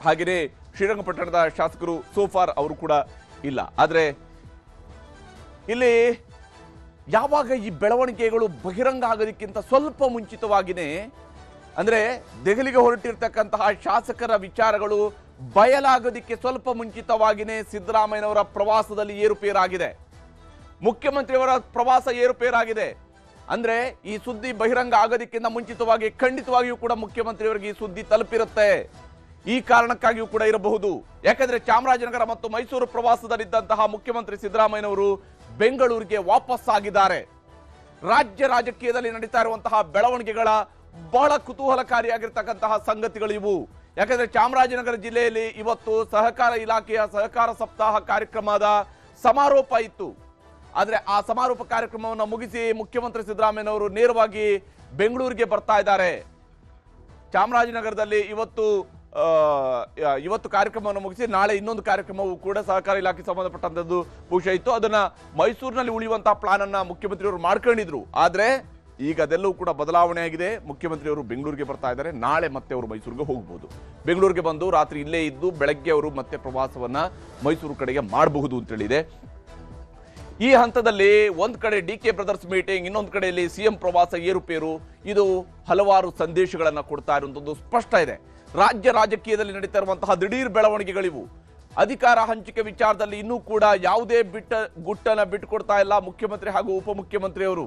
ಹಾಗೆಯೇ ಶ್ರೀರಂಗಪಟ್ಟಣದ ಶಾಸಕರು ಸೋಫಾರ್ ಅವರು ಕೂಡ ಇಲ್ಲ. ಆದರೆ ಇಲ್ಲಿ ಯಾವಾಗ ಈ ಬೆಳವಣಿಗೆಗಳು ಬಹಿರಂಗ ಆಗೋದಕ್ಕಿಂತ ಸ್ವಲ್ಪ ಮುಂಚಿತವಾಗಿಯೇ ಅಂದರೆ ದೆಹಲಿಗೆ ಹೊರಟಿರ್ತಕ್ಕಂತಹ ಶಾಸಕರ ವಿಚಾರಗಳು ಬಯಲಾಗೋದಕ್ಕೆ ಸ್ವಲ್ಪ ಮುಂಚಿತವಾಗಿಯೇ ಸಿದ್ದರಾಮಯ್ಯನವರ ಪ್ರವಾಸದಲ್ಲಿ ಏರುಪೇರಾಗಿದೆ, ಮುಖ್ಯಮಂತ್ರಿಯವರ ಪ್ರವಾಸ ಏರುಪೇರಾಗಿದೆ. ಅಂದ್ರೆ ಈ ಸುದ್ದಿ ಬಹಿರಂಗ ಆಗೋದಕ್ಕಿಂತ ಮುಂಚಿತವಾಗಿ ಖಂಡಿತವಾಗಿಯೂ ಕೂಡ ಮುಖ್ಯಮಂತ್ರಿಯವರಿಗೆ ಈ ಸುದ್ದಿ ತಲುಪಿರುತ್ತೆ. ಈ ಕಾರಣಕ್ಕಾಗಿಯೂ ಕೂಡ ಇರಬಹುದು. ಯಾಕಂದ್ರೆ ಚಾಮರಾಜನಗರ ಮತ್ತು ಮೈಸೂರು ಪ್ರವಾಸದಲ್ಲಿದ್ದಂತಹ ಮುಖ್ಯಮಂತ್ರಿ ಸಿದ್ದರಾಮಯ್ಯನವರು ಬೆಂಗಳೂರಿಗೆ ವಾಪಸ್ ಆಗಿದ್ದಾರೆ. ರಾಜ್ಯ ರಾಜಕೀಯದಲ್ಲಿ ನಡೀತಾ ಇರುವಂತಹ ಬೆಳವಣಿಗೆಗಳ ಬಹಳ ಕುತೂಹಲಕಾರಿಯಾಗಿರ್ತಕ್ಕಂತಹ ಸಂಗತಿಗಳು ಇವು. ಯಾಕಂದ್ರೆ ಚಾಮರಾಜನಗರ ಜಿಲ್ಲೆಯಲ್ಲಿ ಇವತ್ತು ಸಹಕಾರ ಇಲಾಖೆಯ ಸಹಕಾರ ಸಪ್ತಾಹ ಕಾರ್ಯಕ್ರಮದ ಸಮಾರೋಪ ಇತ್ತು. ಆದರೆ ಆ ಸಮಾರೋಪ ಕಾರ್ಯಕ್ರಮವನ್ನು ಮುಗಿಸಿ ಮುಖ್ಯಮಂತ್ರಿ ಸಿದ್ದರಾಮಯ್ಯನವರು ನೇರವಾಗಿ ಬೆಂಗಳೂರಿಗೆ ಬರ್ತಾ ಇದ್ದಾರೆ. ಚಾಮರಾಜನಗರದಲ್ಲಿ ಇವತ್ತು ಕಾರ್ಯಕ್ರಮವನ್ನು ಮುಗಿಸಿ ನಾಳೆ ಇನ್ನೊಂದು ಕಾರ್ಯಕ್ರಮವು ಕೂಡ ಸಹಕಾರ ಇಲಾಖೆಗೆ ಸಂಬಂಧಪಟ್ಟಂತದ್ದು ಬಹುಶಃ ಇತ್ತು. ಅದನ್ನ ಮೈಸೂರಿನಲ್ಲಿ ಉಳಿಯುವಂತಹ ಪ್ಲಾನ್ ಅನ್ನ ಮುಖ್ಯಮಂತ್ರಿಯವರು ಮಾಡ್ಕೊಂಡಿದ್ರು. ಆದ್ರೆ ಈಗ ಅದೆಲ್ಲವೂ ಕೂಡ ಬದಲಾವಣೆ ಆಗಿದೆ. ಮುಖ್ಯಮಂತ್ರಿಯವರು ಬೆಂಗಳೂರಿಗೆ ಬರ್ತಾ ಇದ್ದಾರೆ. ನಾಳೆ ಮತ್ತೆ ಅವರು ಮೈಸೂರಿಗೆ ಹೋಗಬಹುದು. ಬೆಂಗಳೂರಿಗೆ ಬಂದು ರಾತ್ರಿ ಇಲ್ಲೇ ಇದ್ದು ಬೆಳಗ್ಗೆ ಅವರು ಮತ್ತೆ ಪ್ರವಾಸವನ್ನ ಮೈಸೂರು ಕಡೆಗೆ ಮಾಡಬಹುದು ಅಂತ ಹೇಳಿದೆ. ಈ ಹಂತದಲ್ಲಿ ಒಂದ್ ಕಡೆ ಡಿಕೆ ಬ್ರದರ್ಸ್ ಮೀಟಿಂಗ್, ಇನ್ನೊಂದು ಕಡೆಯಲ್ಲಿ ಸಿಎಂ ಪ್ರವಾಸ ಏರುಪೇರು, ಇದು ಹಲವಾರು ಸಂದೇಶಗಳನ್ನ ಕೊಡ್ತಾ ಇರುವಂತದ್ದು ಸ್ಪಷ್ಟ ಇದೆ. ರಾಜ್ಯ ರಾಜಕೀಯದಲ್ಲಿ ನಡೀತಾ ಇರುವಂತಹ ದಿಢೀರ್ ಬೆಳವಣಿಗೆಗಳಿವು. ಅಧಿಕಾರ ಹಂಚಿಕೆ ವಿಚಾರದಲ್ಲಿ ಇನ್ನೂ ಕೂಡ ಯಾವುದೇ ಗುಟ್ಟನ್ನ ಬಿಟ್ಟುಕೊಡ್ತಾ ಇಲ್ಲ ಮುಖ್ಯಮಂತ್ರಿ ಹಾಗೂ ಉಪಮುಖ್ಯಮಂತ್ರಿಯವರು.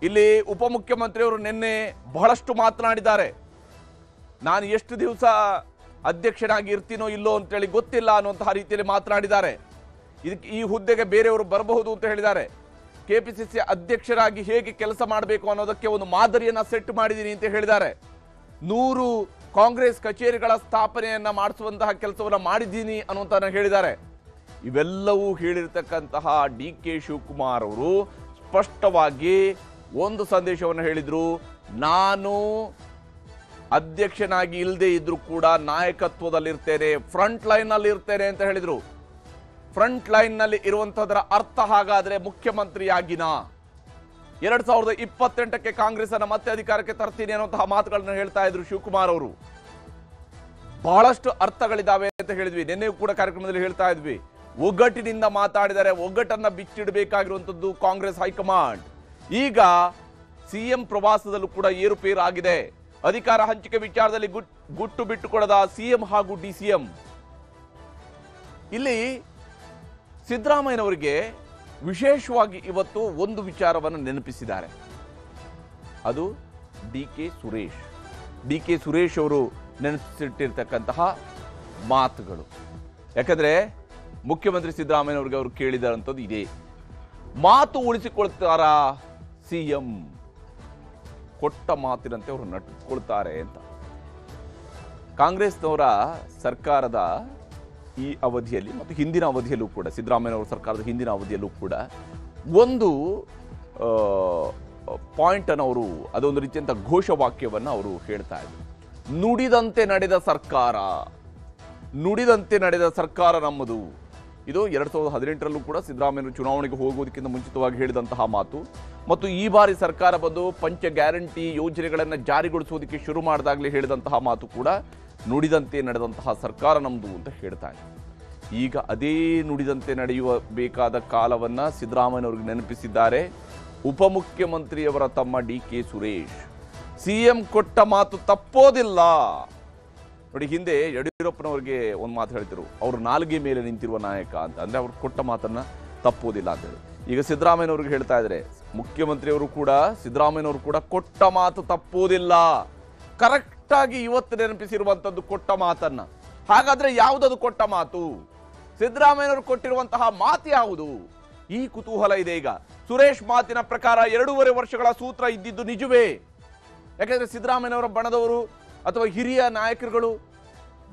ಇಲ್ಲಿ ಉಪಮುಖ್ಯಮಂತ್ರಿಯವರು ನಿನ್ನೆ ಬಹಳಷ್ಟು ಮಾತನಾಡಿದ್ದಾರೆ. ನಾನು ಎಷ್ಟು ದಿವಸ ಅಧ್ಯಕ್ಷನಾಗಿ ಇರ್ತೀನೋ ಇಲ್ಲೋ ಅಂತೇಳಿ ಗೊತ್ತಿಲ್ಲ ಅನ್ನುವಂತಹ ರೀತಿಯಲ್ಲಿ ಮಾತನಾಡಿದ್ದಾರೆ. ಇದಕ್ಕೆ ಈ ಹುದ್ದೆಗೆ ಬೇರೆಯವರು ಬರಬಹುದು ಅಂತ ಹೇಳಿದ್ದಾರೆ. ಕೆಪಿಸಿಸಿ ಅಧ್ಯಕ್ಷರಾಗಿ ಹೇಗೆ ಕೆಲಸ ಮಾಡಬೇಕು ಅನ್ನೋದಕ್ಕೆ ಒಂದು ಮಾದರಿಯನ್ನ ಸೆಟ್ ಮಾಡಿದ್ದೀನಿ ಅಂತ ಹೇಳಿದ್ದಾರೆ. 100 ಕಾಂಗ್ರೆಸ್ ಕಚೇರಿಗಳ ಸ್ಥಾಪನೆಯನ್ನ ಮಾಡಿಸುವಂತಹ ಕೆಲಸವನ್ನ ಮಾಡಿದ್ದೀನಿ ಅನ್ನುವಂತ ಹೇಳಿದ್ದಾರೆ. ಇವೆಲ್ಲವೂ ಹೇಳಿರ್ತಕ್ಕಂತಹ ಡಿ ಕೆ ಶಿವಕುಮಾರ್ ಅವರು ಸ್ಪಷ್ಟವಾಗಿ ಒಂದು ಸಂದೇಶವನ್ನು ಹೇಳಿದ್ರು. ನಾನು ಅಧ್ಯಕ್ಷನಾಗಿ ಇಲ್ಲದೆ ಇದ್ರೂ ಕೂಡ ನಾಯಕತ್ವದಲ್ಲಿರ್ತೇನೆ, ಫ್ರಂಟ್ ಲೈನ್ ನಲ್ಲಿ ಇರ್ತೇನೆ ಅಂತ ಹೇಳಿದ್ರು. ಫ್ರಂಟ್ ಲೈನ್ ನಲ್ಲಿ ಇರುವಂತಹದರ ಅರ್ಥ ಹಾಗಾದ್ರೆ ಮುಖ್ಯಮಂತ್ರಿಯಾಗಿನ 2028ಕ್ಕೆ ಕಾಂಗ್ರೆಸ್ ಅನ್ನ ಮತ್ತೆ ಅಧಿಕಾರಕ್ಕೆ ತರ್ತೀನಿ ಅನ್ನುವಂತಹ ಮಾತುಗಳನ್ನ ಹೇಳ್ತಾ ಇದ್ರು ಶಿವಕುಮಾರ್ ಅವರು. ಬಹಳಷ್ಟು ಅರ್ಥಗಳಿದಾವೆ ಅಂತ ಹೇಳಿದ್ವಿ. ನಿನ್ನೆಯೂ ಕೂಡ ಕಾರ್ಯಕ್ರಮದಲ್ಲಿ ಹೇಳ್ತಾ ಇದ್ವಿ. ಒಗ್ಗಟ್ಟಿನಿಂದ ಮಾತಾಡಿದರೆ ಒಗ್ಗಟ್ಟನ್ನ ಬಿಚ್ಚಿಡಬೇಕಾಗಿರುವಂತದ್ದು ಕಾಂಗ್ರೆಸ್ ಹೈಕಮಾಂಡ್. ಈಗ ಸಿಎಂ ಪ್ರವಾಸದಲ್ಲೂ ಕೂಡ ಏರುಪೇರು ಆಗಿದೆ. ಅಧಿಕಾರ ಹಂಚಿಕೆ ವಿಚಾರದಲ್ಲಿ ಗುಟ್ಟು ಬಿಟ್ಟುಕೊಡದ ಸಿಎಂ ಹಾಗೂ ಡಿಸಿಎಂ. ಇಲ್ಲಿ ಸಿದ್ದರಾಮಯ್ಯನವರಿಗೆ ವಿಶೇಷವಾಗಿ ಇವತ್ತು ಒಂದು ವಿಚಾರವನ್ನು ನೆನಪಿಸಿದ್ದಾರೆ. ಅದು ಡಿ ಕೆ ಸುರೇಶ್ ಅವರು ನೆನಪಿಸಿಟ್ಟಿರ್ತಕ್ಕಂತಹ ಮಾತುಗಳು. ಯಾಕಂದ್ರೆ ಮುಖ್ಯಮಂತ್ರಿ ಸಿದ್ದರಾಮಯ್ಯನವರಿಗೆ ಅವರು ಕೇಳಿದಂಥದ್ದು ಇದೇ. ಮಾತು ಉಳಿಸಿಕೊಳ್ತಾರ ಸಿಎಂ, ಕೊಟ್ಟ ಮಾತಿನಂತೆ ಅವರು ನಡ್ಕೊಳ್ತಾರೆ ಅಂತ. ಕಾಂಗ್ರೆಸ್ನವರ ಸರ್ಕಾರದ ಈ ಅವಧಿಯಲ್ಲಿ ಮತ್ತು ಹಿಂದಿನ ಅವಧಿಯಲ್ಲೂ ಕೂಡ, ಸಿದ್ದರಾಮಯ್ಯನವರ ಸರ್ಕಾರದ ಹಿಂದಿನ ಅವಧಿಯಲ್ಲೂ ಕೂಡ ಒಂದು ಪಾಯಿಂಟ್ ಅನ್ನು ಅವರು, ಅದೊಂದು ರೀತಿಯಂತ ಘೋಷವಾಕ್ಯವನ್ನು ಅವರು ಹೇಳ್ತಾ ಇದ್ರು. ನುಡಿದಂತೆ ನಡೆದ ಸರ್ಕಾರ, ನುಡಿದಂತೆ ನಡೆದ ಸರ್ಕಾರ ನಮ್ಮದು. ಇದು 2018ರಲ್ಲೂ ಕೂಡ ಸಿದ್ದರಾಮಯ್ಯರು ಚುನಾವಣೆಗೆ ಹೋಗುವುದಕ್ಕಿಂತ ಮುಂಚಿತವಾಗಿ ಹೇಳಿದಂತಹ ಮಾತು. ಮತ್ತು ಈ ಬಾರಿ ಸರ್ಕಾರ ಬಂದು ಪಂಚ ಗ್ಯಾರಂಟಿ ಯೋಜನೆಗಳನ್ನು ಜಾರಿಗೊಳಿಸುವುದಕ್ಕೆ ಶುರು ಮಾಡಿದಾಗಲೇ ಹೇಳಿದಂತಹ ಮಾತು ಕೂಡ ನುಡಿದಂತೆ ನಡೆದಂತಹ ಸರ್ಕಾರ ನಮ್ಮದು ಅಂತ ಹೇಳ್ತಾ ಇದೆ. ಈಗ ಅದೇ ನುಡಿದಂತೆ ನಡೆಯುವ ಬೇಕಾದ ಕಾಲವನ್ನ ಸಿದ್ದರಾಮಯ್ಯನವ್ರಿಗೆ ನೆನಪಿಸಿದ್ದಾರೆ ಉಪಮುಖ್ಯಮಂತ್ರಿಯವರ ತಮ್ಮ ಡಿ ಕೆ ಸುರೇಶ್. ಸಿಎಂ ಕೊಟ್ಟ ಮಾತು ತಪ್ಪೋದಿಲ್ಲ. ನೋಡಿ, ಹಿಂದೆ ಯಡಿಯೂರಪ್ಪನವರಿಗೆ ಒಂದು ಮಾತು ಹೇಳ್ತಿರು, ಅವರು ನಾಲ್ಗೆ ಮೇಲೆ ನಿಂತಿರುವ ನಾಯಕ ಅಂತ. ಅಂದ್ರೆ ಅವ್ರು ಕೊಟ್ಟ ಮಾತನ್ನ ತಪ್ಪೋದಿಲ್ಲ ಅಂತ ಹೇಳಿ. ಈಗ ಸಿದ್ದರಾಮಯ್ಯನವ್ರಿಗೆ ಹೇಳ್ತಾ ಇದ್ದಾರೆ, ಮುಖ್ಯಮಂತ್ರಿಯವರು ಕೂಡ ಸಿದ್ದರಾಮಯ್ಯನವರು ಕೂಡ ಕೊಟ್ಟ ಮಾತು ತಪ್ಪೋದಿಲ್ಲ. ಕರೆಕ್ಟ್ ಆಗಿ ಇವತ್ತು ನೆನಪಿಸಿರುವಂತದ್ದು ಕೊಟ್ಟ ಮಾತನ್ನ. ಹಾಗಾದ್ರೆ ಯಾವುದದು ಕೊಟ್ಟ ಮಾತು? ಸಿದ್ದರಾಮಯ್ಯನವರು ಕೊಟ್ಟಿರುವಂತಹ ಮಾತು ಯಾವುದು? ಈ ಕುತೂಹಲ ಇದೆ. ಈಗ ಸುರೇಶ್ ಮಾತಿನ ಪ್ರಕಾರ 2.5 ವರ್ಷಗಳ ಸೂತ್ರ ಇದ್ದಿದ್ದು ನಿಜವೇ? ಯಾಕಂದ್ರೆ ಸಿದ್ದರಾಮಯ್ಯನವರ ಬಣದವರು ಅಥವಾ ಹಿರಿಯ ನಾಯಕರುಗಳು,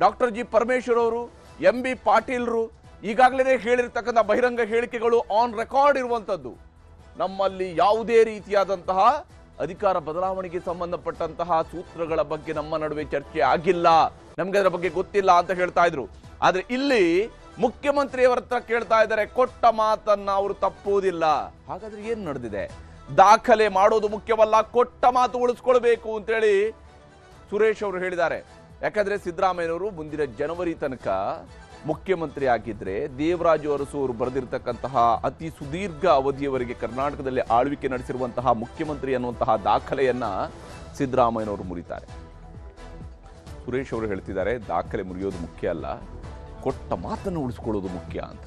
ಡಾಕ್ಟರ್ ಜಿ ಪರಮೇಶ್ವರ್ ಅವರು, ಎಂ ಬಿ ಪಾಟೀಲ್ರು ಈಗಾಗಲೇ ಹೇಳಿರ್ತಕ್ಕಂಥ ಬಹಿರಂಗ ಹೇಳಿಕೆಗಳು ಆನ್ ರೆಕಾರ್ಡ್ ಇರುವಂತದ್ದು. ನಮ್ಮಲ್ಲಿ ಯಾವುದೇ ರೀತಿಯಾದಂತಹ ಅಧಿಕಾರ ಬದಲಾವಣೆಗೆ ಸಂಬಂಧಪಟ್ಟಂತಹ ಸೂತ್ರಗಳ ಬಗ್ಗೆ ನಮ್ಮ ನಡುವೆ ಚರ್ಚೆ ಆಗಿಲ್ಲ, ನಮ್ಗೆ ಅದರ ಬಗ್ಗೆ ಗೊತ್ತಿಲ್ಲ ಅಂತ ಹೇಳ್ತಾ ಇದ್ರು. ಆದ್ರೆ ಇಲ್ಲಿ ಮುಖ್ಯಮಂತ್ರಿಯವರ ಹತ್ರ ಕೇಳ್ತಾ ಇದ್ದಾರೆ, ಕೊಟ್ಟ ಮಾತನ್ನ ಅವರು ತಪ್ಪುವುದಿಲ್ಲ. ಹಾಗಾದ್ರೆ ಏನ್ ನಡೆದಿದೆ? ದಾಖಲೆ ಮಾಡೋದು ಮುಖ್ಯವಲ್ಲ, ಕೊಟ್ಟ ಮಾತು ಉಳಿಸ್ಕೊಳ್ಬೇಕು ಅಂತೇಳಿ ಸುರೇಶ್ ಅವರು ಹೇಳಿದ್ದಾರೆ. ಯಾಕಂದ್ರೆ ಸಿದ್ದರಾಮಯ್ಯನವರು ಮುಂದಿನ ಜನವರಿ ತನಕ ಮುಖ್ಯಮಂತ್ರಿ ಆಗಿದ್ರೆ ದೇವರಾಜು ಅರಸು ಅವರು ಬರೆದಿರ್ತಕ್ಕಂತಹ ಅತಿ ಸುದೀರ್ಘ ಅವಧಿಯವರೆಗೆ ಕರ್ನಾಟಕದಲ್ಲಿ ಆಳ್ವಿಕೆ ನಡೆಸಿರುವಂತಹ ಮುಖ್ಯಮಂತ್ರಿ ಅನ್ನುವಂತಹ ದಾಖಲೆಯನ್ನ ಸಿದ್ದರಾಮಯ್ಯನವರು ಮುರಿತಾರೆ. ಸುರೇಶ್ ಅವರು ಹೇಳ್ತಿದ್ದಾರೆ, ದಾಖಲೆ ಮುರಿಯೋದು ಮುಖ್ಯ ಅಲ್ಲ, ಕೊಟ್ಟ ಮಾತನ್ನು ಉಳಿಸ್ಕೊಳ್ಳೋದು ಮುಖ್ಯ ಅಂತ.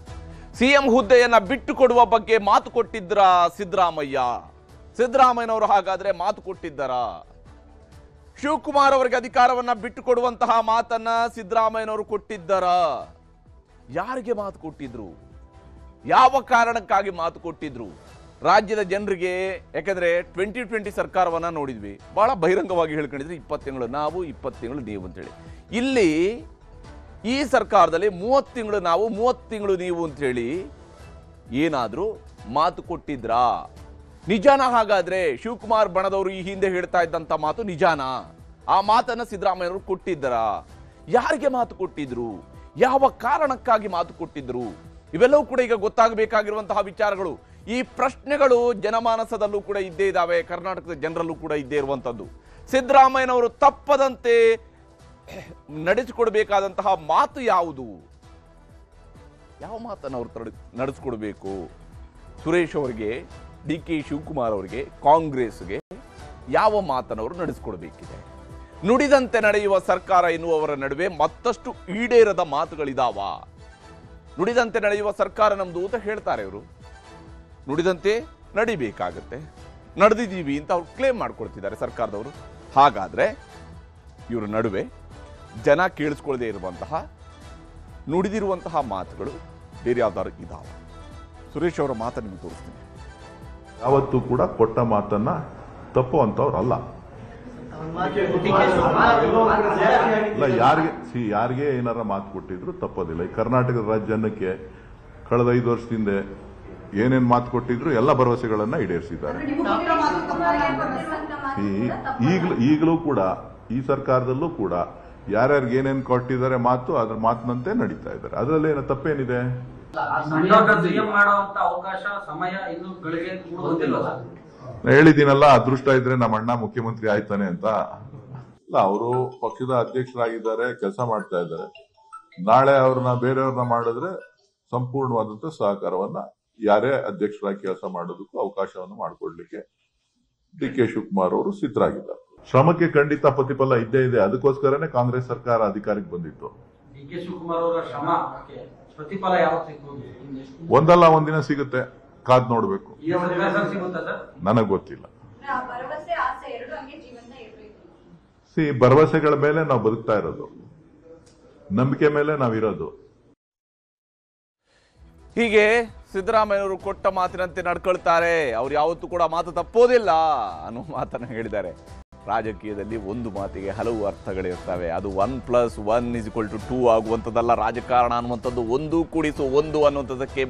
ಸಿಎಂ ಹುದ್ದೆಯನ್ನ ಬಿಟ್ಟು ಕೊಡುವ ಬಗ್ಗೆ ಮಾತು ಕೊಟ್ಟಿದ್ರ ಸಿದ್ದರಾಮಯ್ಯನವರು? ಹಾಗಾದ್ರೆ ಮಾತು ಕೊಟ್ಟಿದ್ದರ? ಶಿವಕುಮಾರ್ ಅವರಿಗೆ ಅಧಿಕಾರವನ್ನ ಬಿಟ್ಟು ಕೊಡುವಂತಹ ಮಾತನ್ನ ಸಿದ್ದರಾಮಯ್ಯನವರು ಕೊಟ್ಟಿದ್ದರ? ಯಾರಿಗೆ ಮಾತು ಕೊಟ್ಟಿದ್ರು? ಯಾವ ಕಾರಣಕ್ಕಾಗಿ ಮಾತು ಕೊಟ್ಟಿದ್ರು? ರಾಜ್ಯದ ಜನರಿಗೆ, ಯಾಕಂದ್ರೆ 2020 ಸರ್ಕಾರವನ್ನ ನೋಡಿದ್ವಿ, ಬಹಳ ಬಹಿರಂಗವಾಗಿ ಹೇಳ್ಕೊಂಡಿದ್ರು 20 ತಿಂಗಳು ನಾವು 20 ತಿಂಗಳು ನೀವು ಅಂತೇಳಿ. ಇಲ್ಲಿ ಈ ಸರ್ಕಾರದಲ್ಲಿ 30 ತಿಂಗಳು ನಾವು 30 ತಿಂಗಳು ನೀವು ಅಂತೇಳಿ ಏನಾದ್ರೂ ಮಾತು ಕೊಟ್ಟಿದ್ರಾ? ನಿಜಾನ? ಹಾಗಾದ್ರೆ ಶಿವಕುಮಾರ್ ಬಣದವರು ಈ ಹಿಂದೆ ಹೇಳ್ತಾ ಇದ್ದಂತ ಮಾತು ನಿಜಾನ? ಆ ಮಾತನ್ನ ಸಿದ್ದರಾಮಯ್ಯವರು ಕೊಟ್ಟಿದ್ದರ? ಯಾರಿಗೆ ಮಾತು ಕೊಟ್ಟಿದ್ರು? ಯಾವ ಕಾರಣಕ್ಕಾಗಿ ಮಾತು ಕೊಟ್ಟಿದ್ರು? ಇವೆಲ್ಲವೂ ಕೂಡ ಈಗ ಗೊತ್ತಾಗಬೇಕಾಗಿರುವಂತಹ ವಿಚಾರಗಳು. ಈ ಪ್ರಶ್ನೆಗಳು ಜನಮಾನಸದಲ್ಲೂ ಕೂಡ ಇದ್ದೇ ಇದ್ದಾವೆ, ಕರ್ನಾಟಕದ ಜನರಲ್ಲೂ ಕೂಡ ಇದ್ದೇ ಇರುವಂತದ್ದು. ಸಿದ್ದರಾಮಯ್ಯನವರು ತಪ್ಪದಂತೆ ನಡೆಸಿಕೊಡ್ಬೇಕಾದಂತಹ ಮಾತು ಯಾವುದು? ಯಾವ ಮಾತನ್ನು ಅವರು ನಡೆಸಿಕೊಡ್ಬೇಕು? ಸುರೇಶ್ ಅವರಿಗೆ, DK ಶಿವಕುಮಾರ್ ಅವರಿಗೆ, ಕಾಂಗ್ರೆಸ್ಗೆ ಯಾವ ಮಾತನ್ನು ಅವರು ನಡೆಸಿಕೊಡ್ಬೇಕಿದೆ? ನುಡಿದಂತೆ ನಡೆಯುವ ಸರ್ಕಾರ ಎನ್ನುವವರ ನಡುವೆ ಮತ್ತಷ್ಟು ಈಡೇರದ ಮಾತುಗಳಿದಾವ. ನುಡಿದಂತೆ ನಡೆಯುವ ಸರ್ಕಾರ ನಮ್ದು ಅಂತ ಹೇಳ್ತಾರೆ ಇವರು. ನುಡಿದಂತೆ ನಡಿಬೇಕಾಗತ್ತೆ, ನಡೆದಿದ್ದೀವಿ ಅಂತ ಅವ್ರು ಕ್ಲೇಮ್ ಮಾಡ್ಕೊಳ್ತಿದ್ದಾರೆ ಸರ್ಕಾರದವರು. ಹಾಗಾದ್ರೆ ಇವರ ನಡುವೆ ಜನ ಕೇಳಿಸ್ಕೊಳ್ಳದೆ ಇರುವಂತಹ ನುಡಿದಿರುವಂತಹ ಮಾತುಗಳು ಬೇರೆ ಯಾವ್ದಾದ್ರು ಇದಾವ? ಸುರೇಶ್ ಅವರ ಮಾತನ್ನು ನಿಮಗೆ ತೋರಿಸ್ತೀನಿ. ಯಾವತ್ತೂ ಕೂಡ ಕೊಟ್ಟ ಮಾತನ್ನ ತಪ್ಪುವಂತವ್ರಲ್ಲ. ಯಾರಿಗೆ ಏನಾರ ಮಾತು ಕೊಟ್ಟಿದ್ರು ತಪ್ಪೋದಿಲ್ಲ. ಈ ಕರ್ನಾಟಕದ ರಾಜ್ಯಕ್ಕೆ ಕಳೆದ 5 ವರ್ಷದಿಂದ ಏನೇನ್ ಮಾತು ಕೊಟ್ಟಿದ್ರು ಎಲ್ಲ ಭರವಸೆಗಳನ್ನ ಈಡೇರಿಸಿದ್ದಾರೆ. ಈಗಲೂ ಕೂಡ ಈ ಸರ್ಕಾರದಲ್ಲೂ ಕೂಡ ಯಾರ್ಯಾರಿಗೆ ಏನೇನ್ ಕೊಟ್ಟಿದ್ದಾರೆ ಮಾತು, ಅದ್ರ ಮಾತಿನಂತೆ ನಡೀತಾ ಇದ್ದಾರೆ. ಅದರಲ್ಲಿ ಏನೋ ತಪ್ಪೇನಿದೆ? ಹೇಳಿದ್ದೀನಲ್ಲ, ಅದೃಷ್ಟ ಇದ್ರೆ ನಮ್ಮ ಅಣ್ಣ ಮುಖ್ಯಮಂತ್ರಿ ಆಯ್ತಾನೆ ಅಂತ. ಇಲ್ಲ, ಅವರು ಪಕ್ಷದ ಅಧ್ಯಕ್ಷರಾಗಿದ್ದಾರೆ, ಕೆಲಸ ಮಾಡ್ತಾ ಇದ್ದಾರೆ. ನಾಳೆ ಅವ್ರನ್ನ ಬೇರೆಯವ್ರನ್ನ ಮಾಡಿದ್ರೆ ಸಂಪೂರ್ಣವಾದಂತ ಸಹಕಾರವನ್ನ ಯಾರೇ ಅಧ್ಯಕ್ಷರಾಗಿ ಕೆಲಸ ಮಾಡೋದಕ್ಕೂ ಅವಕಾಶವನ್ನು ಮಾಡಿಕೊಡ್ಲಿಕ್ಕೆ DK ಶಿವಕುಮಾರ್ ಅವರು ಸಿದ್ಧರಾಗಿದ್ದಾರೆ. ಶ್ರಮಕ್ಕೆ ಖಂಡಿತ ಪ್ರತಿಫಲ ಇದ್ದೇ ಇದೆ. ಅದಕ್ಕೋಸ್ಕರನೇ ಕಾಂಗ್ರೆಸ್ ಸರ್ಕಾರ ಅಧಿಕಾರಕ್ಕೆ ಬಂದಿತ್ತು. DK ಶಿವಕುಮಾರ್ ಅವರ ಶ್ರಮ ಪ್ರತಿಫಲ ಒಂದಲ್ಲ ಒಂದಿನ ಸಿಗುತ್ತೆ, ಕಾದ್ ನೋಡ್ಬೇಕು. ನನಗ್ ಗೊತ್ತಿಲ್ಲ. ಭರವಸೆಗಳ ಮೇಲೆ ನಾವು ಬದುಕ್ತಾ ಇರೋದು, ನಂಬಿಕೆ ಮೇಲೆ ನಾವಿರೋದು. ಹೀಗೆ ಸಿದ್ದರಾಮಯ್ಯವರು ಕೊಟ್ಟ ಮಾತಿನಂತೆ ನಡ್ಕೊಳ್ತಾರೆ, ಅವ್ರು ಯಾವತ್ತೂ ಕೂಡ ಮಾತು ತಪ್ಪೋದಿಲ್ಲ ಅನ್ನೋ ಮಾತನ್ನ ಹೇಳಿದ್ದಾರೆ. ರಾಜಕೀಯದಲ್ಲಿ ಒಂದು ಮಾತಿಗೆ ಹಲವು ಅರ್ಥಗಳಿರ್ತವೆ. ಅದು 1+1=2 ಆಗುವಂಥದ್ದಲ್ಲ ರಾಜಕಾರಣ ಅನ್ನುವಂಥದ್ದು. 1+1 ಅನ್ನುವಂಥದ್ದಕ್ಕೆ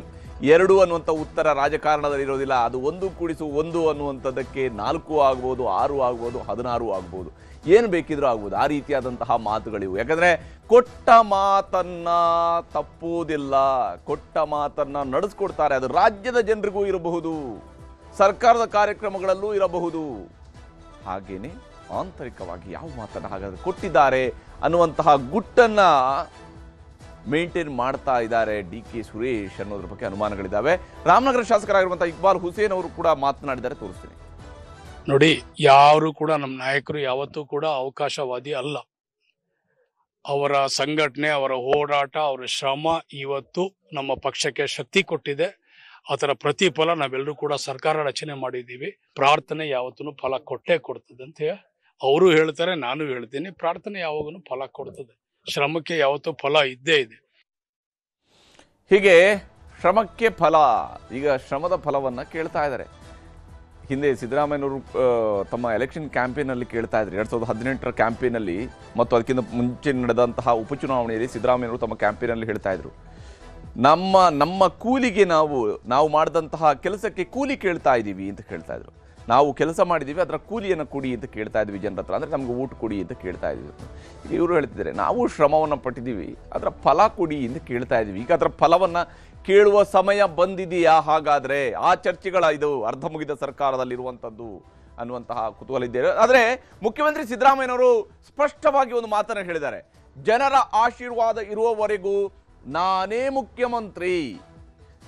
2 ಅನ್ನುವಂಥ ಉತ್ತರ ರಾಜಕಾರಣದಲ್ಲಿ ಇರೋದಿಲ್ಲ. ಅದು 1+1 ಅನ್ನುವಂಥದ್ದಕ್ಕೆ 4 ಆಗ್ಬೋದು, 6 ಆಗ್ಬೋದು, 16 ಆಗ್ಬೋದು, ಏನು ಬೇಕಿದ್ರೂ ಆಗ್ಬೋದು. ಆ ರೀತಿಯಾದಂತಹ ಮಾತುಗಳಿವು. ಯಾಕಂದ್ರೆ ಕೊಟ್ಟ ಮಾತನ್ನ ತಪ್ಪುವುದಿಲ್ಲ, ಕೊಟ್ಟ ಮಾತನ್ನ ನಡೆಸ್ಕೊಡ್ತಾರೆ. ಅದು ರಾಜ್ಯದ ಜನರಿಗೂ ಇರಬಹುದು, ಸರ್ಕಾರದ ಕಾರ್ಯಕ್ರಮಗಳಲ್ಲೂ ಇರಬಹುದು. ಹಾಗೇನೆ ಆಂತರಿಕವಾಗಿ ಯಾವ ಮಾತನ್ನ ಹಾಗಾದ್ರೆ ಕೊಟ್ಟಿದ್ದಾರೆ ಅನ್ನುವಂತಹ ಗುಟ್ಟನ್ನ ಮೇಂಟೈನ್ ಮಾಡ್ತಾ ಇದ್ದಾರೆ DK ಸುರೇಶ್ ಅನ್ನೋದ್ರ ಬಗ್ಗೆ ಅನುಮಾನಗಳಿದ್ದಾವೆ. ರಾಮನಗರ ಶಾಸಕರಾಗಿರುವಂತಹ ಇಕ್ಬಾಲ್ ಹುಸೇನ್ ಅವರು ಕೂಡ ಮಾತನಾಡಿದ್ದಾರೆ, ತೋರಿಸ್ತೀನಿ ನೋಡಿ. ಯಾರು ಕೂಡ ನಮ್ಮ ನಾಯಕರು ಯಾವತ್ತೂ ಕೂಡ ಅವಕಾಶವಾದಿ ಅಲ್ಲ. ಅವರ ಸಂಘಟನೆ, ಅವರ ಹೋರಾಟ, ಅವರ ಶ್ರಮ ಇವತ್ತು ನಮ್ಮ ಪಕ್ಷಕ್ಕೆ ಶಕ್ತಿ ಕೊಟ್ಟಿದೆ. ಅದರ ಪ್ರತಿಫಲ ನಾವೆಲ್ಲರೂ ಕೂಡ ಸರ್ಕಾರ ರಚನೆ ಮಾಡಿದ್ದೀವಿ. ಪ್ರಾರ್ಥನೆ ಯಾವತ್ತೂ ಫಲ ಕೊಟ್ಟೇ ಕೊಡ್ತದೆ ಅಂತ ಅವರು ಹೇಳ್ತಾರೆ, ನಾನು ಹೇಳ್ತೀನಿ. ಪ್ರಾರ್ಥನೆ ಯಾವಾಗೂ ಫಲ ಕೊಡ್ತದೆ, ಶ್ರಮಕ್ಕೆ ಯಾವತ್ತೂ ಫಲ ಇದ್ದೇ ಇದೆ. ಹೀಗೆ ಶ್ರಮಕ್ಕೆ ಫಲ, ಈಗ ಶ್ರಮದ ಫಲವನ್ನ ಕೇಳ್ತಾ ಇದ್ದಾರೆ. ಹಿಂದೆ ಸಿದ್ದರಾಮಯ್ಯನವರು ತಮ್ಮ ಎಲೆಕ್ಷನ್ ಕ್ಯಾಂಪೇನಲ್ಲಿ ಕೇಳ್ತಾ ಇದ್ರು. 2018ರ ಕ್ಯಾಂಪೇನಲ್ಲಿ ಮತ್ತು ಅದಕ್ಕಿಂತ ಮುಂಚೆ ನಡೆದಂತಹ ಉಪಚುನಾವಣೆಯಲ್ಲಿ ಸಿದ್ದರಾಮಯ್ಯನವರು ತಮ್ಮ ಕ್ಯಾಂಪೇನಲ್ಲಿ ಹೇಳ್ತಾ ಇದ್ರು, ನಮ್ಮ ಕೂಲಿಗೆ ನಾವು ಮಾಡಿದಂತಹ ಕೆಲಸಕ್ಕೆ ಕೂಲಿ ಕೇಳ್ತಾ ಇದ್ದೀವಿ ಅಂತ ಕೇಳ್ತಾ ಇದ್ರು. ನಾವು ಕೆಲಸ ಮಾಡಿದ್ದೀವಿ, ಅದರ ಕೂಲಿಯನ್ನು ಕೊಡಿ ಅಂತ ಕೇಳ್ತಾ ಇದ್ವಿ ಜನರ ಹತ್ರ. ಅಂದರೆ ನಮ್ಗೆ ಊಟ ಕೊಡಿ ಅಂತ ಕೇಳ್ತಾ ಇದ್ವಿ. ಈಗ ಇವರು ಹೇಳ್ತಿದ್ದಾರೆ, ನಾವು ಶ್ರಮವನ್ನು ಪಟ್ಟಿದ್ದೀವಿ, ಅದರ ಫಲ ಕೊಡಿ ಅಂತ ಕೇಳ್ತಾ ಇದ್ವಿ. ಈಗ ಅದರ ಫಲವನ್ನು ಕೇಳುವ ಸಮಯ ಬಂದಿದೆಯಾ? ಹಾಗಾದರೆ ಆ ಚರ್ಚೆಗಳ ಇದು ಅರ್ಧ ಮುಗಿದ ಸರ್ಕಾರದಲ್ಲಿರುವಂಥದ್ದು ಅನ್ನುವಂತಹ ಕುತೂಹಲ ಇದ್ದೇವೆ. ಆದರೆ ಮುಖ್ಯಮಂತ್ರಿ ಸಿದ್ದರಾಮಯ್ಯನವರು ಸ್ಪಷ್ಟವಾಗಿ ಒಂದು ಮಾತನ್ನು ಹೇಳಿದ್ದಾರೆ. ಜನರ ಆಶೀರ್ವಾದ ಇರುವವರೆಗೂ ನಾನೇ ಮುಖ್ಯಮಂತ್ರಿ,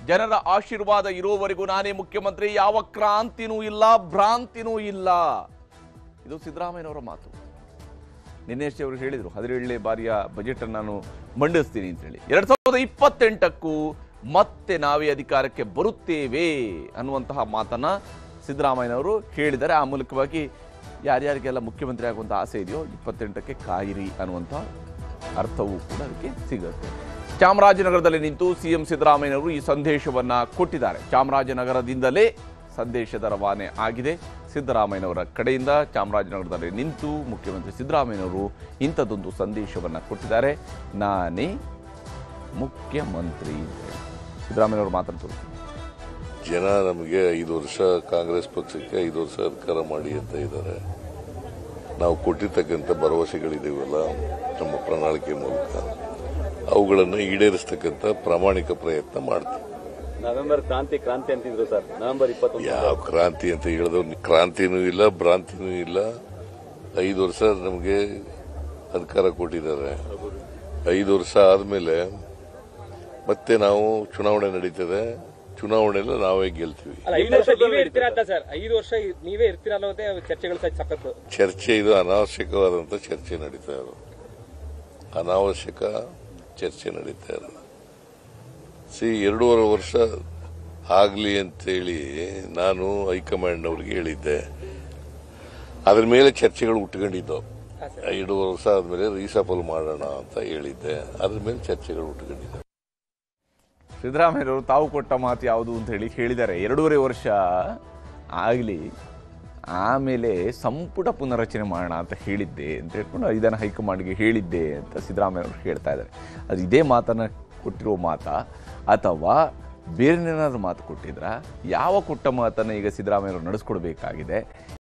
ಜನರ ಆಶೀರ್ವಾದ ಇರುವವರೆಗೂ ನಾನೇ ಮುಖ್ಯಮಂತ್ರಿ, ಯಾವ ಕ್ರಾಂತಿನೂ ಇಲ್ಲ, ಭ್ರಾಂತಿನೂ ಇಲ್ಲ. ಇದು ಸಿದ್ದರಾಮಯ್ಯನವರ ಮಾತು. ನಿನ್ನೆಷ್ಟೇ ಅವರು ಹೇಳಿದರು 17ನೇ ಬಾರಿಯ ಬಜೆಟ್ ಅನ್ನು ನಾನು ಮಂಡಿಸ್ತೀನಿ ಅಂತ ಹೇಳಿ. 2028ಕ್ಕೂ ಮತ್ತೆ ನಾವೇ ಅಧಿಕಾರಕ್ಕೆ ಬರುತ್ತೇವೆ ಅನ್ನುವಂತಹ ಮಾತನ್ನ ಸಿದ್ದರಾಮಯ್ಯನವರು ಹೇಳಿದ್ದಾರೆ. ಆ ಮೂಲಕವಾಗಿ ಯಾರ್ಯಾರಿಗೆಲ್ಲ ಮುಖ್ಯಮಂತ್ರಿ ಆಗುವಂಥ ಆಸೆ ಇದೆಯೋ 28ಕ್ಕೆ ಕಾಯಿರಿ ಅನ್ನುವಂಥ ಅರ್ಥವೂ ಕೂಡ ಅದಕ್ಕೆ ಸಿಗುತ್ತೆ. ಚಾಮರಾಜನಗರದಲ್ಲಿ ನಿಂತು ಸಿಎಂ ಸಿದ್ದರಾಮಯ್ಯನವರು ಈ ಸಂದೇಶವನ್ನ ಕೊಟ್ಟಿದ್ದಾರೆ. ಚಾಮರಾಜನಗರದಿಂದಲೇ ಸಂದೇಶದ ರವಾನೆ ಆಗಿದೆ ಸಿದ್ದರಾಮಯ್ಯನವರ ಕಡೆಯಿಂದ. ಚಾಮರಾಜನಗರದಲ್ಲಿ ನಿಂತು ಮುಖ್ಯಮಂತ್ರಿ ಸಿದ್ದರಾಮಯ್ಯನವರು ಇಂಥದ್ದೊಂದು ಸಂದೇಶವನ್ನು ಕೊಟ್ಟಿದ್ದಾರೆ. ನಾನೇ ಮುಖ್ಯಮಂತ್ರಿ ಸಿದ್ದರಾಮಯ್ಯನವರು ಮಾತನಾಡ್ತಾರೆ. ಜನ ನಮಗೆ 5 ವರ್ಷ ಕಾಂಗ್ರೆಸ್ ಪಕ್ಷಕ್ಕೆ 5 ವರ್ಷ ಅಧಿಕಾರ ಮಾಡಿ ಅಂತ ಇದ್ದಾರೆ. ನಾವು ಕೊಟ್ಟಿರ್ತಕ್ಕಂಥ ಭರವಸೆಗಳಿದೆಯಲ್ಲ ನಮ್ಮ ಪ್ರಣಾಳಿಕೆ ಮೂಲಕ ಅವುಗಳನ್ನು ಈಡೇರಿಸತಕ್ಕಂಥ ಪ್ರಾಮಾಣಿಕ ಪ್ರಯತ್ನ ಮಾಡ್ತೀವಿ. ನವೆಂಬರ್ ಕ್ರಾಂತಿ ಅಂತಿದ್ರು ಸರ್. ನವೆಂಬರ್ 21 ಯಾವ ಕ್ರಾಂತಿ ಅಂತ ಹೇಳಿದ್ರು? ಕ್ರಾಂತಿನೂ ಇಲ್ಲ, ಭ್ರಾಂತಿನೂ ಇಲ್ಲ. 5 ವರ್ಷ ನಮಗೆ ಅಧಿಕಾರ ಕೊಟ್ಟಿದ್ದಾರೆ. 5 ವರ್ಷ ಆದ್ಮೇಲೆ ಮತ್ತೆ ನಾವು ಚುನಾವಣೆ ನಡೀತದೆ. ಚುನಾವಣೆಯಲ್ಲಿ ನಾವೇ ಗೆಲ್ತೀವಿ. 5 ವರ್ಷ ನೀವೇ ಇರ್ತೀರಾ ಅಂತ ಸರ್? 5 ವರ್ಷ ನೀವೇ ಇರ್ತೀರಾ ಅನ್ನೋದೇ ಚರ್ಚೆಗಳು ಸಖತ್ತು. ಚರ್ಚೆ ಇದು ಅನಾವಶ್ಯಕವಾದಂತ ಚರ್ಚೆ ನಡೀತಾ ಇರೋದು. ಅನಾವಶ್ಯಕ ಚರ್ಚೆ ನಡೀತಾ ಇರೋದು. 2.5 ವರ್ಷ ಆಗಲಿ ಅಂತೇಳಿ ನಾನು ಹೈಕಮಾಂಡ್ ಅವ್ರಿಗೆ ಹೇಳಿದ್ದೆ. ಅದ್ರ ಮೇಲೆ ಚರ್ಚೆಗಳು ಉಟ್ಕೊಂಡಿದ್ದವು. 2.5 ವರ್ಷ ಆದ್ಮೇಲೆ ರೀಸಫಲ್ ಮಾಡೋಣ ಅಂತ ಹೇಳಿದ್ದೆ. ಅದ್ರ ಮೇಲೆ ಚರ್ಚೆಗಳು ಉಟ್ಕೊಂಡಿದ್ದವು. ಸಿದ್ದರಾಮಯ್ಯನವರು ತಾವು ಕೊಟ್ಟ ಮಾತು ಯಾವುದು ಅಂತ ಹೇಳಿ ಹೇಳಿದ್ದಾರೆ. 2.5 ವರ್ಷ ಆಗಲಿ, ಆಮೇಲೆ ಸಂಪುಟ ಪುನರಚನೆ ಮಾಡೋಣ ಅಂತ ಹೇಳಿದ್ದೆ ಅಂತ ಹೇಳ್ಕೊಂಡು ಇದನ್ನು ಹೈಕಮಾಂಡ್ಗೆ ಹೇಳಿದ್ದೆ ಅಂತ ಸಿದ್ದರಾಮಯ್ಯನವರು ಹೇಳ್ತಾ ಇದ್ದಾರೆ. ಅದು ಇದೇ ಮಾತನ್ನು ಕೊಟ್ಟಿರೋ ಮಾತಾ ಅಥವಾ ಬೇರೆನೇನಾದ್ರೂ ಮಾತು ಕೊಟ್ಟಿದ್ರಾ? ಯಾವ ಕೊಟ್ಟ ಮಾತನ್ನು ಈಗ ಸಿದ್ದರಾಮಯ್ಯನವರು ನಡೆಸ್ಕೊಡ್ಬೇಕಾಗಿದೆ?